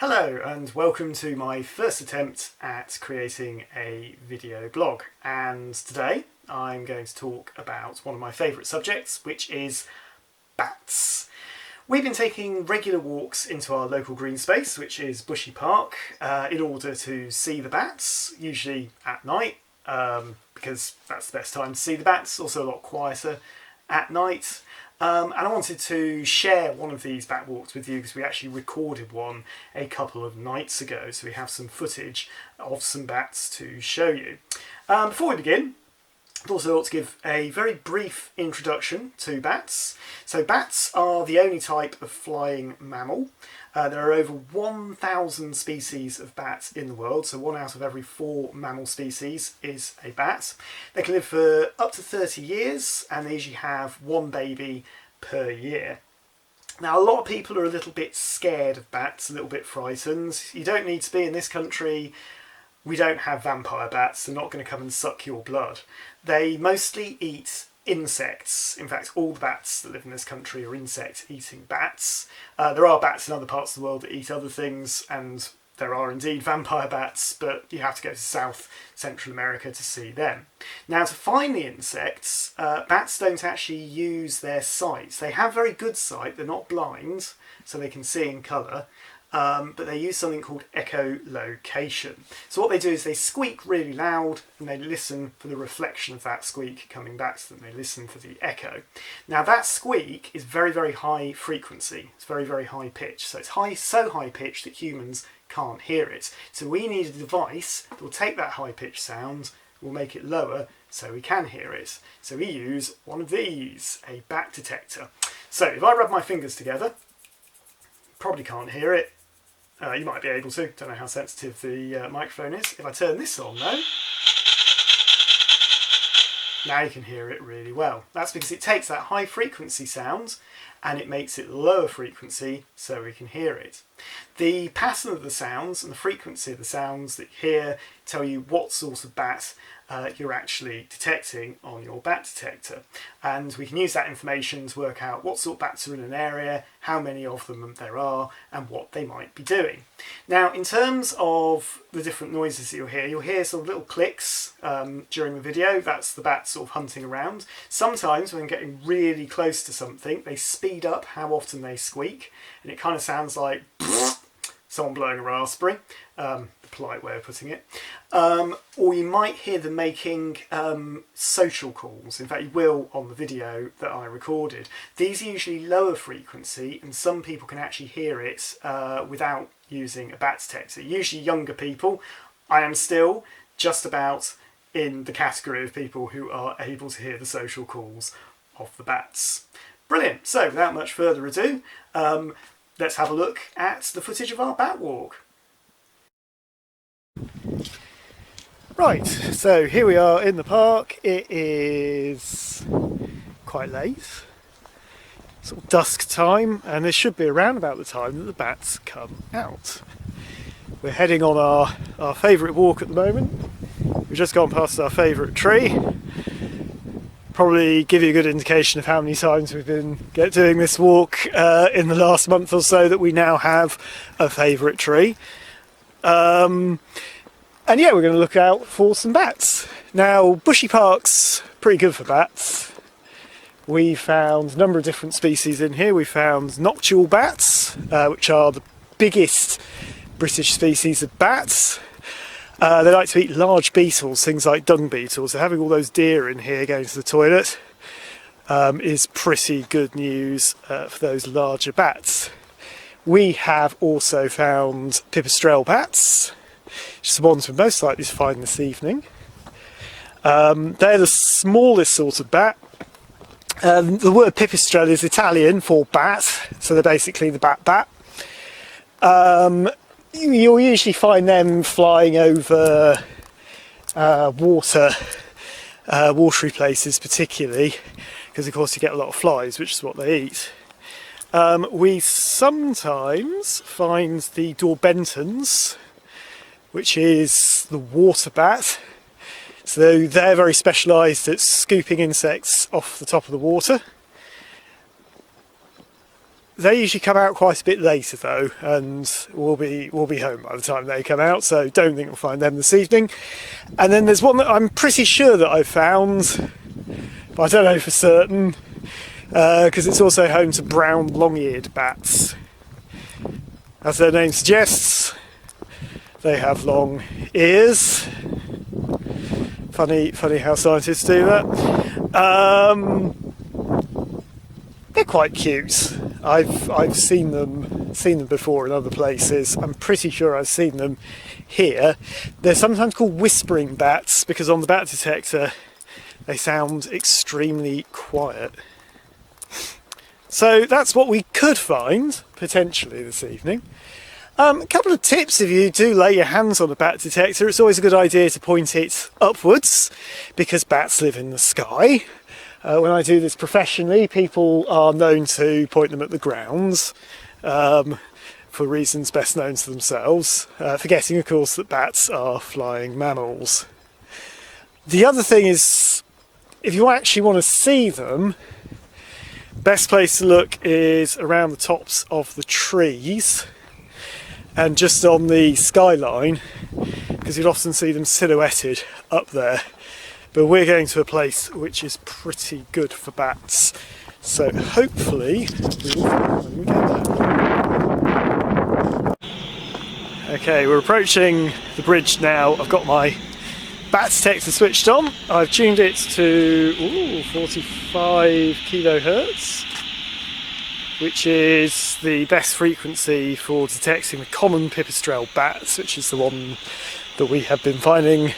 Hello and welcome to my first attempt at creating a video blog, and today I'm going to talk about one of my favourite subjects, which is bats. We've been taking regular walks into our local green space, which is Bushy Park, in order to see the bats, usually at night, because that's the best time to see the bats, also a lot quieter at night. And I wanted to share one of these bat walks with you because we actually recorded one a couple of nights ago, so we have some footage of some bats to show you. Before we begin, I'd also ought to give a very brief introduction to bats. So bats are the only type of flying mammal. There are over 1,000 species of bats in the world, so 1 out of every 4 mammal species is a bat. They can live for up to 30 years and they usually have 1 baby per year. Now, a lot of people are a little bit scared of bats, a little bit frightened. You don't need to be. In this country. We don't have vampire bats. They're not going to come and suck your blood. They mostly eat insects. In fact, all the bats that live in this country are insect-eating bats. There are bats in other parts of the world that eat other things, and there are indeed vampire bats, but you have to go to South Central America to see them. Now, to find the insects, bats don't actually use their sight. They have very good sight. They're not blind, so they can see in colour. But they use something called echolocation. So what they do is they squeak really loud and they listen for the reflection of that squeak coming back to them. They listen for the echo. Now that squeak is very, very high frequency. It's very, very high pitch. So it's so high pitched that humans can't hear it. So we need a device that will take that high pitched sound, will make it lower so we can hear it. So we use one of these, a bat detector. So if I rub my fingers together, probably can't hear it. You might be able to, don't know how sensitive the microphone is. If I turn this on though, now you can hear it really well. That's because it takes that high frequency sound and it makes it lower frequency so we can hear it. The pattern of the sounds and the frequency of the sounds that you hear tell you what sort of bat you're actually detecting on your bat detector, and we can use that information to work out what sort of bats are in an area, how many of them there are, and what they might be doing. Now, in terms of the different noises that you'll hear sort of little clicks during the video. That's the bats sort of hunting around. Sometimes when getting really close to something, they speed up how often they squeak, and it kind of sounds like someone blowing a raspberry, the polite way of putting it. Or you might hear them making social calls. In fact, you will on the video that I recorded. These are usually lower frequency, and some people can actually hear it without using a bat detector. Usually younger people. I am still just about in the category of people who are able to hear the social calls of the bats. Brilliant. So without much further ado, let's have a look at the footage of our bat walk. Right, so here we are in the park. It is quite late, sort of dusk time, and this should be around about the time that the bats come out. We're heading on our favourite walk at the moment. We've just gone past our favourite tree. Probably give you a good indication of how many times we've been doing this walk in the last month or so that we now have a favourite tree. And yeah, we're going to look out for some bats. Now, Bushy Park's pretty good for bats. We found a number of different species in here. We found nocturnal bats, which are the biggest British species of bats. They like to eat large beetles, things like dung beetles. So having all those deer in here going to the toilet is pretty good news for those larger bats. We have also found pipistrelle bats, which is the ones we're most likely to find this evening. They're the smallest sort of bat. The word pipistrelle is Italian for bat, so they're basically the bat. You'll usually find them flying over watery places particularly, because of course you get a lot of flies, which is what they eat. We sometimes find the Daurbentons, which is the water bat. So they're very specialised at scooping insects off the top of the water. They usually come out quite a bit later though, and we'll be home by the time they come out, so don't think we'll find them this evening. And then there's one that I'm pretty sure that I've found, but I don't know for certain, because it's also home to brown long-eared bats. As their name suggests, they have long ears. Funny how scientists do that. They're quite cute. I've seen them before in other places. I'm pretty sure I've seen them here. They're sometimes called whispering bats because on the bat detector they sound extremely quiet. So that's what we could find potentially this evening. A couple of tips: if you do lay your hands on a bat detector, it's always a good idea to point it upwards because bats live in the sky. When I do this professionally, people are known to point them at the ground for reasons best known to themselves, forgetting of course that bats are flying mammals. The other thing is, if you actually want to see them, best place to look is around the tops of the trees and just on the skyline, because you'll often see them silhouetted up there. But we're going to a place which is pretty good for bats, so hopefully we will find them when we get there. Okay, we're approaching the bridge now. I've got my bat detector switched on. I've tuned it to 45 kilohertz, which is the best frequency for detecting the common pipistrelle bats, which is the one that we have been finding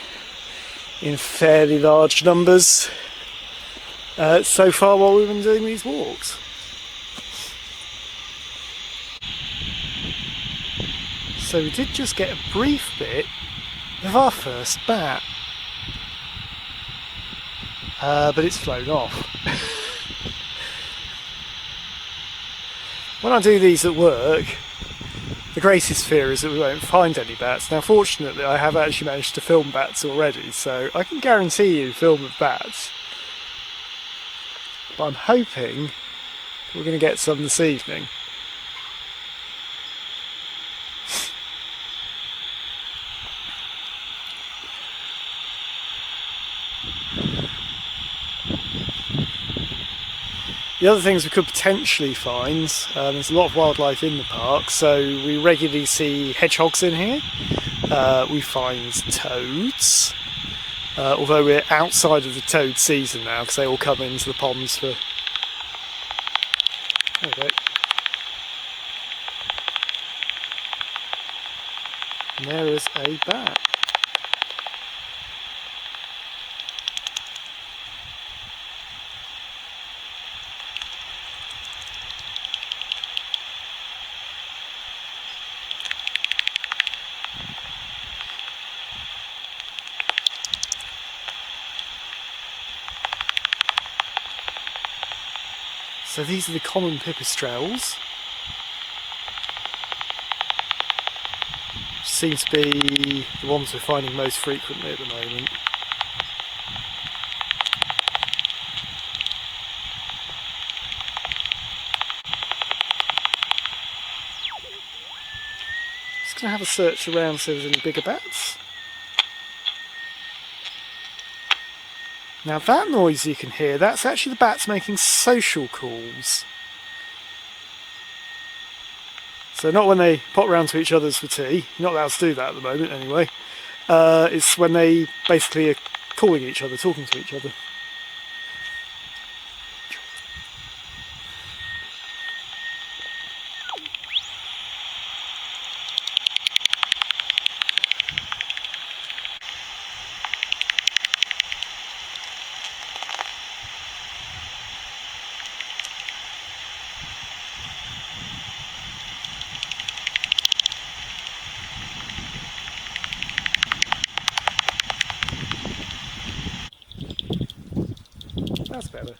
in fairly large numbers so far while we've been doing these walks. So we did just get a brief bit of our first bat, but it's flown off. When I do these at work, the greatest fear is that we won't find any bats. Now fortunately I have actually managed to film bats already, so I can guarantee you film of bats. But I'm hoping we're going to get some this evening. The other things we could potentially find, there's a lot of wildlife in the park, so we regularly see hedgehogs in here. We find toads, although we're outside of the toad season now because they all come into the ponds for... There we go. And there is a bat. So these are the common pipistrelles. Seem to be the ones we're finding most frequently at the moment. Just going to have a search around see if there's any bigger bats. Now that noise you can hear, that's actually the bats making social calls. So not when they pop round to each other's for tea, you're not allowed to do that at the moment anyway. It's when they basically are calling each other, talking to each other. That's better.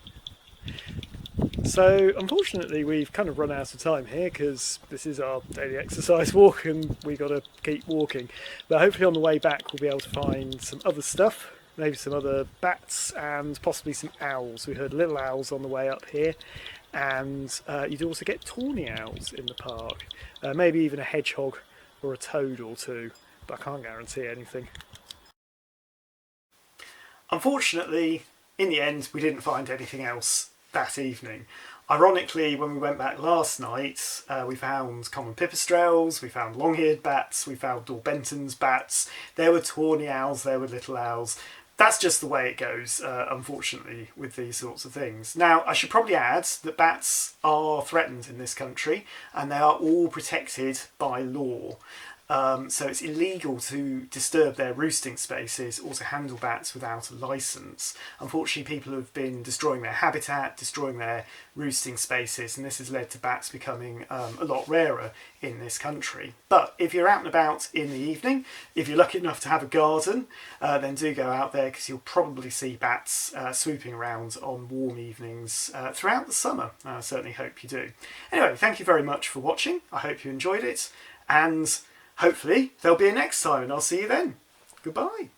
So unfortunately we've kind of run out of time here because this is our daily exercise walk and we've got to keep walking. But hopefully on the way back we'll be able to find some other stuff, maybe some other bats and possibly some owls. We heard little owls on the way up here and you'd also get tawny owls in the park, maybe even a hedgehog or a toad or two, but I can't guarantee anything. Unfortunately, in the end, we didn't find anything else that evening. Ironically, when we went back last night, we found common pipistrelles, we found long-eared bats, we found Daubenton's bats, there were tawny owls, there were little owls. That's just the way it goes, unfortunately, with these sorts of things. Now, I should probably add that bats are threatened in this country and they are all protected by law. So it's illegal to disturb their roosting spaces or to handle bats without a licence. Unfortunately, people have been destroying their habitat, destroying their roosting spaces, and this has led to bats becoming a lot rarer in this country. But if you're out and about in the evening, if you're lucky enough to have a garden, then do go out there because you'll probably see bats swooping around on warm evenings throughout the summer. I certainly hope you do. Anyway, thank you very much for watching. I hope you enjoyed it, and hopefully there'll be a next time and I'll see you then. Goodbye.